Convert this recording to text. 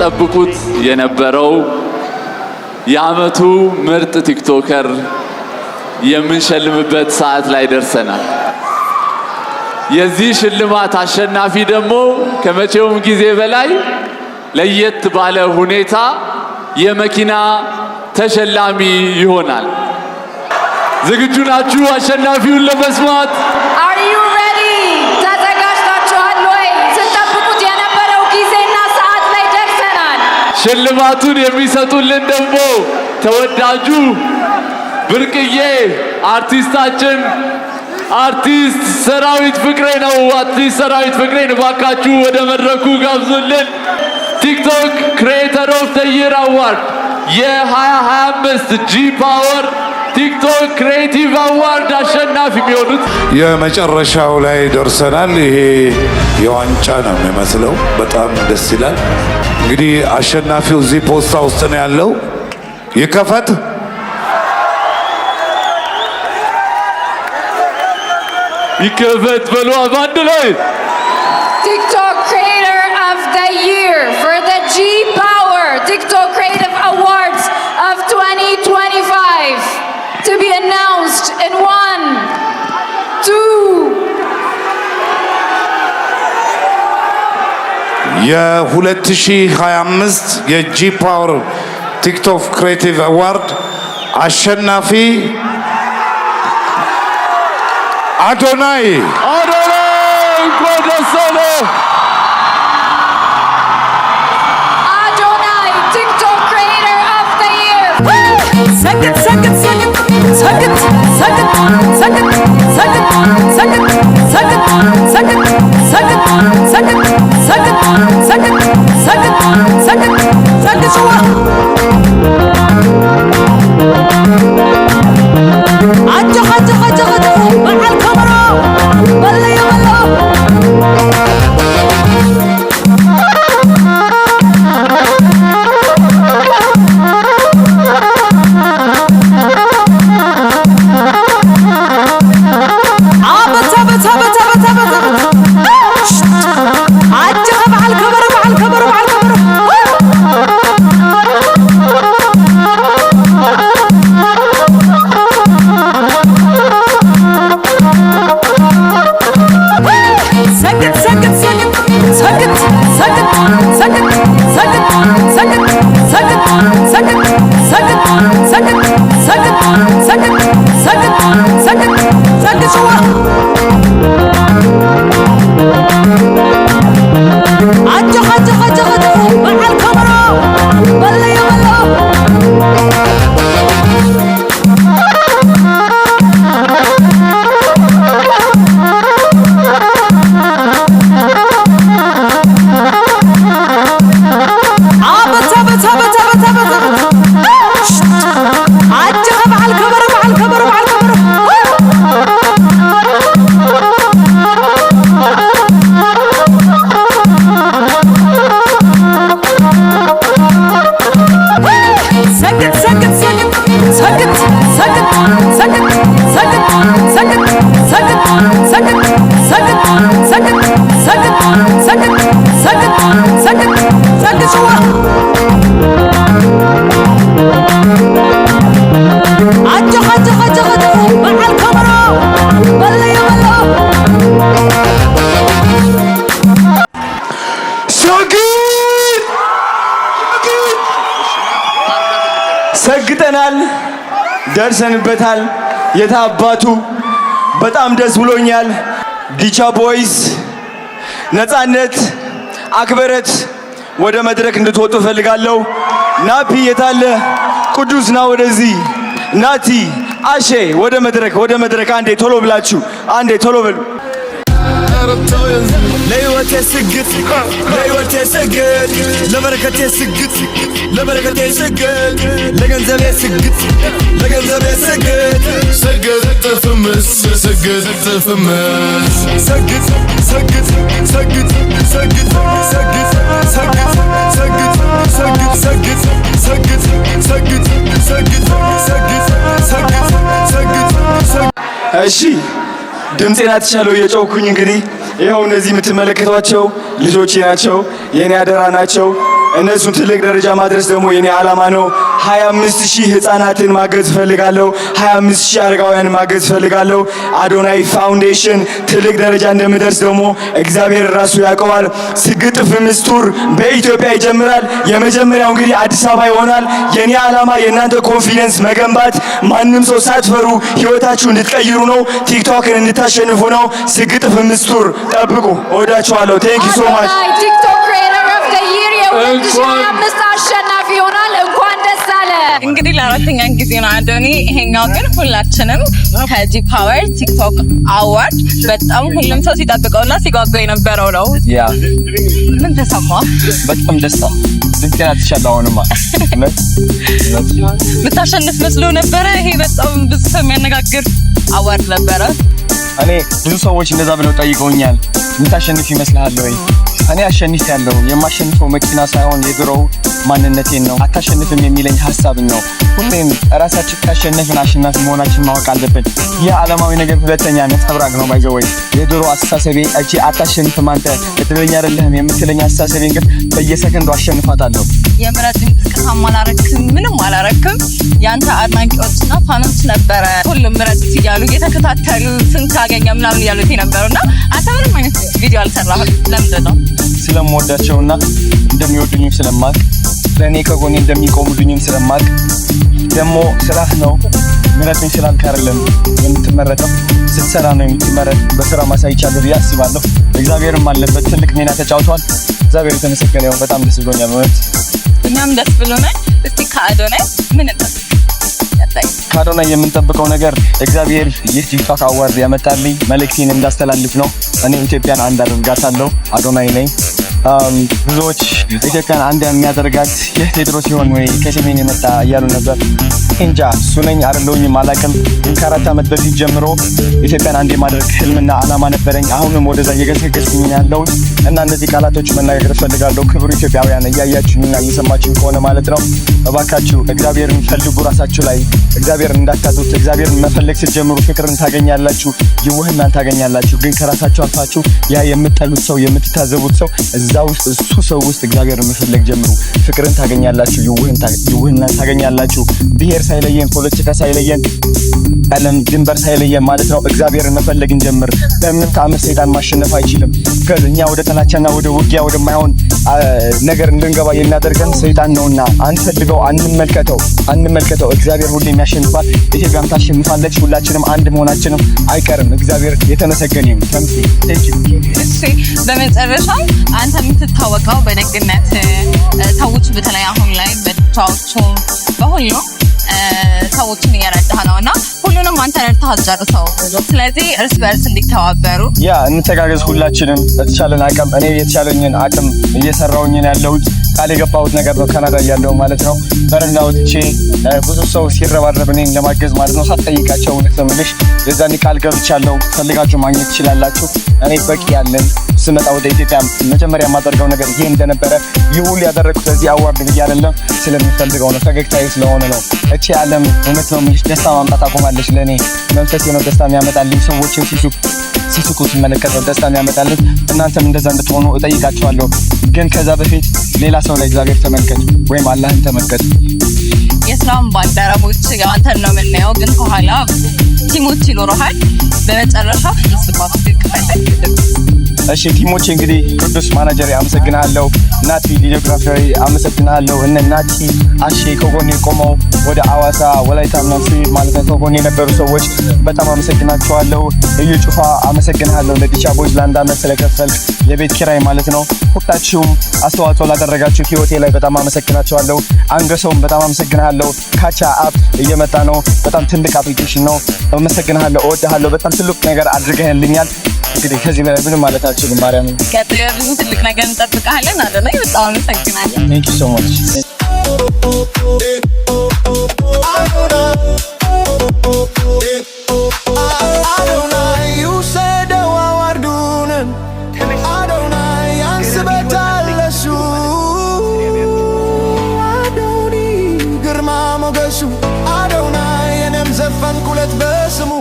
ስትጠብቁት የነበረው የዓመቱ ምርጥ ቲክቶከር የምንሸልምበት ሰዓት ላይ ደርሰናል። የዚህ ሽልማት አሸናፊ ደግሞ ከመቼውም ጊዜ በላይ ለየት ባለ ሁኔታ የመኪና ተሸላሚ ይሆናል። ዝግጁ ናችሁ አሸናፊውን ለመስማት? Are you ready? ተዘጋጅታችኋል ወይ? ስትጠብቁት የነበረው ጊዜና ሰዓት ላይ ደርሰናል። ሽልማቱን የሚሰጡልን ደግሞ ተወዳጁ ብርቅዬ አርቲስታችን አርቲስት ሰራዊት ፍቅሬ ነው። አርቲስት ሰራዊት ፍቅሬን እባካችሁ ወደ መድረኩ ጋብዙልን። ቲክቶክ ክሬተር ኦፍ ዘ ይር አዋርድ የ2025 ጂ ፓወር ቲክቶክ ክሬቲቭ አዋርድ አሸናፊ የሚሆኑት የመጨረሻው ላይ ደርሰናል። ይሄ የዋንጫ ነው የሚመስለው። በጣም ደስ ይላል። እንግዲህ አሸናፊው እዚህ ፖስታ ውስጥ ነው ያለው። ይከፈት። ይከፈት በሉ አንድ ላይ TikTok Creator of the Year for the G Power TikTok Creative Awards of 2025 to be announced in 1, 2. የ2025 የጂ ፓወር ቲክቶክ ክሬቲቭ አዋርድ አሸናፊ አዶናይ እንኳን ደስ አለህ። Adonai, TikTok Creator of the Year. Suck it, suck it, suck it, suck it, suck it, suck it, suck it, suck it, suck it, suck it, suck it, suck it, suck it, suck it, suck it, suck it, suck it, شو عجو عجو عجو عجو مع الكاميرا بلا يا بلا عبت عبت عبت عبت عبت عجو مع الكاميرا مع الكاميرا مع الكاميرا سكت سكت سكت سكت سكت سكت سكت سكت سكت سكت سكت سكت سكت سكت سكت سكت سكت شو عجو عجو عجو عجو مع الكاميرا بلا يا بلا عبت عبت عبت عبت عبت عجو مع الكاميرا مع الكاميرا مع الكاميرا سكت سكت سكت سكت سكت سكت سكت سكت سكت سكت سكت سكت سكت سكت سكت سكت سكت شو عجو عجو عجو عجو مع الكاميرا بلا يا بلا ሰግጠናል፣ ደርሰንበታል። የታባቱ በጣም ደስ ብሎኛል። ዲቻ ቦይስ ነፃነት አክበረት ወደ መድረክ እንድትወጡ ፈልጋለሁ። ናፒ የታለ? ቅዱስ ና ወደዚህ። ናቲ አሼ ወደ መድረክ አንዴ ቶሎ ብላችሁ አንዴ ቶሎ በሉ። ለህይወቴ ስግጥ ለህይወቴ ስግጥ ለበረከቴ ስግጥ ለበረከቴ ስግጥ ለገንዘቤ ስግጥ ለገንዘቤ ስግጥ سجد فمس سجد فمس سجد سجد سجد سجد سجد سجد سجد سجد سجد سجد سجد سجد سجد سجد እሺ ድምጼን አትቻለው እየጮኩኝ እንግዲህ ይኸው እነዚህ የምትመለከቷቸው ልጆቼ ናቸው፣ የኔ አደራ ናቸው። እነሱን ትልቅ ደረጃ ማድረስ ደግሞ የኔ ዓላማ ነው። 25000 ህፃናትን ማገዝ ፈልጋለሁ። 25000 አረጋውያን ማገዝ ፈልጋለሁ። አዶናይ ፋውንዴሽን ትልቅ ደረጃ እንደምደርስ ደግሞ እግዚአብሔር ራሱ ያውቀዋል። ስግጥ ፍምስ ቱር በኢትዮጵያ ይጀምራል። የመጀመሪያው እንግዲህ አዲስ አበባ ይሆናል። የኔ ዓላማ የእናንተ ኮንፊደንስ መገንባት፣ ማንም ሰው ሳትፈሩ ህይወታችሁ እንድትቀይሩ ነው። ቲክቶክን እንድታሸንፉ ነው። ስግጥ ፍምስ ቱር ጠብቁ። እወዳችኋለሁ። ቴንክ ዩ ሶ ማች። ቲክቶክ ክሬተር ኦፍ ዘ ይር የ2025 አሸናፊ ይሆናል። እንኳን ደስ አለ። እንግዲህ ለአራተኛ ጊዜ ነው አዶኒ። ይሄኛው ግን ሁላችንም ከጂ ፓወር ቲክቶክ አዋርድ በጣም ሁሉም ሰው ሲጠብቀውና ሲጓጓ የነበረው ነው። ያ ምን ተሰማ? በጣም ደስታ ድንቅና ተሻለውንማ ብታሸንፍ መስሎ ነበረ። ይሄ በጣም ብዙ ሰው የሚያነጋግር አዋርድ ነበረ። እኔ ብዙ ሰዎች እንደዛ ብለው ጠይቀውኛል። ምታሸንፍ ይመስልሃል ወይ? እኔ አሸንፍ ያለው የማሸንፈው መኪና ሳይሆን የድሮው ማንነቴን ነው። አታሸንፍም የሚለኝ ሐሳብን ነው። ሁሌም ራሳችን ካሸነፍን አሸናፊ መሆናችን ማወቅ አለብን። ይህ ዓለማዊ ነገር ሁለተኛ ነጸብራቅ ነው። ባይዘወይ የድሮ አስተሳሰቤ እቺ አታሸንፍም አንተ እድለኛ አይደለህም የምትለኝ አስተሳሰቤን ግን በየሰከንዱ አሸንፋታለሁ። የምረጥ እንቅስቃሴ አላረክም፣ ምንም አላረክም። ያንተ አድናቂዎችና ፋኖች ነበረ ሁሉም ምረጥ እያሉ እየተከታተሉ ስንት አገኘ ምናምን እያሉት ነበርና አንተ ምንም አይነት ቪዲዮ አልሰራህም። ለምንድን ነው? ስለምወዳቸውና እንደሚወዱኝም ስለማቅ ለእኔ ከጎኔ እንደሚቆሙልኝም ስለማቅ ደግሞ ስራህ ነው። ምረጥኝ ስላልክ አይደለም የምትመረጠው፣ ስትሰራ ነው የምትመረጥ። በስራ ማሳይቻለሁ ብዬ አስባለሁ። እግዚአብሔርም አለበት ትልቅ ሚና ተጫውቷል። እግዚአብሔር የተመሰገነ ይሁን። በጣም ደስ ብሎኛል ማለት እኛም ደስ ብሎናል። እስቲ ከአዶናይ ምን እንጠብቅ? ከአዶናይ የምንጠብቀው ነገር እግዚአብሔር ይህ ቲክቶክ አዋርድ ያመጣልኝ መልእክቴን እንዳስተላልፍ ነው። እኔ ኢትዮጵያን አንድ አደርጋታለሁ። አዶናይ ነኝ። ብዙዎች ኢትዮጵያን አንድ የሚያደርጋት ይህ ቴድሮስ ሲሆን ወይ ከሰሜን የመጣ እያሉ ነበር። እንጃ እሱ ነኝ አይደለሁኝም አላውቅም። ከ4 ዓመት በፊት ጀምሮ ኢትዮጵያን አንድ የማድረግ ህልምና ዓላማ ነበረኝ። አሁንም ወደዛ እየገሰገስኩኝ ያለው እና እነዚህ ቃላቶች መናገር እፈልጋለሁ። ክብሩ ኢትዮጵያውያን እያያችሁኝና እየሰማችሁኝ ከሆነ ማለት ነው፣ እባካችሁ እግዚአብሔርን ፈልጉ። ራሳችሁ ላይ እግዚአብሔርን እንዳታጡት። እግዚአብሔርን መፈለግ ስትጀምሩ ፍቅርን ታገኛላችሁ፣ ይውህናን ታገኛላችሁ። ግን ከራሳችሁ አልፋችሁ ያ የምትጠሉት ሰው የምትታዘቡት ሰው እዛ ውስጥ እሱ ሰው ውስጥ እግዚአብሔርን መፈለግ ጀምሩ። ፍቅርን ታገኛላችሁ፣ ይውህናን ታገኛላችሁ። ብሔር ሳይለየን፣ ፖለቲካ ሳይለየን፣ ቀለም ድንበር ሳይለየን ማለት ነው እግዚአብሔርን መፈለግ እንጀምር። በምንም ተአምር ሰይጣን ማሸነፍ አይችልም። ከኛ ወደ ጥላቻና ወደ ውጊያ ወደማይሆን ነገር እንድንገባ የሚያደርገን ሰይጣን ነውና አንፈልገው፣ አንመልከተው። እግዚአብሔር ሁሌም ያሸንፋል። ኢትዮጵያም ታሸንፋለች። ሁላችንም አንድ መሆናችንም አይቀርም። እግዚአብሔር የተመሰገነ ይሁን። እሺ፣ በመጨረሻ አንተ የምትታወቀው በደግነት ሰዎች በተለይ አሁን ላይ በቻዎቹ በሁሉ ሰዎችን እየረዳህ ነውና ሁሉንም አንተ ረድተህ አስጨርሰው። ስለዚህ እርስ በእርስ እንዲተባበሩ እንተጋገዝ። ሁላችንም በተቻለን አቅም እኔ የተቻለኝን አቅም እየሰራሁኝ ያለሁት ቃል የገባሁት ነገር ነው። ካናዳ እያለሁ ማለት ነው በረንዳ ወጥቼ ብዙ ሰው ሲረባረብ እኔን ለማገዝ ማለት ነው ሳትጠይቃቸው ልትምልሽ የዛኔ ቃል ገብቻለሁ። ፈልጋችሁ ማግኘት ትችላላችሁ። እኔ በቂ ያለን ስመጣ ወደ ኢትዮጵያ መጀመሪያ የማደርገው ነገር ይሄ እንደነበረ ይሁን ያደረኩት እዚህ አዋርድ ብዬ አይደለም፣ ስለምፈልገው ነው። ፈገግታዬ ስለሆነ ነው። እቺ ዓለም እውነት ነው የምልሽ ደስታ ማምጣት አቆማለች። ለእኔ መንፈሴ ነው ደስታ የሚያመጣልኝ። ሰዎችን ሲስቁ ስመለከት ነው ደስታ የሚያመጣልኝ። እናንተም እንደዛ እንድትሆኑ እጠይቃችኋለሁ። ግን ከዛ በፊት ሌላ ሰው ላይ እግዚአብሔር ተመልከት ወይም አላህን ተመልከት። የስራም ባልደረቦች አንተን ነው የምናየው፣ ግን ከኋላ ቲሞች ይኖረሃል። በመጨረሻ ስባት እሺ ቲሞች እንግዲህ ቅዱስ ማናጀር አመሰግናለሁ። ናቲ ቪዲዮግራፈር አመሰግናለሁ። እነ ናቲ አሼ ከጎኔ ቆመው ወደ አዋሳ ወላይታ ምናምን ማለት ነው ከጎኔ የነበሩ ሰዎች በጣም አመሰግናቸዋለሁ። እዩ ጩፋ አመሰግናለሁ። ለዲቻ ቦይዝ ለአንድ ዓመት ስለከፈልክ የቤት ኪራይ ማለት ነው። ሁላችሁም አስተዋጽኦ ላደረጋችሁ ህይወቴ ላይ በጣም አመሰግናቸዋለሁ። አንገሰውም በጣም አመሰግናለሁ። ካቻ አፕ እየመጣ ነው። በጣም ትልቅ አፕሊኬሽን ነው። አመሰግናለሁ። እወድሃለሁ። በጣም ትልቅ ነገር አድርገህልኛል። እንግዲህ ከዚህ በላይ ምንም ማለት አልችልም። ማርያም ቀጥሎ ብዙ ትልቅ ነገር እንጠብቃለን። አዶናይ በጣም አመሰግናለሁ። Thank you so much. Adonai, you said the awardunen. Adonai, ansbetal lesu. Adonai, girma mogesu. Adonai, enem zefan kulet besemu.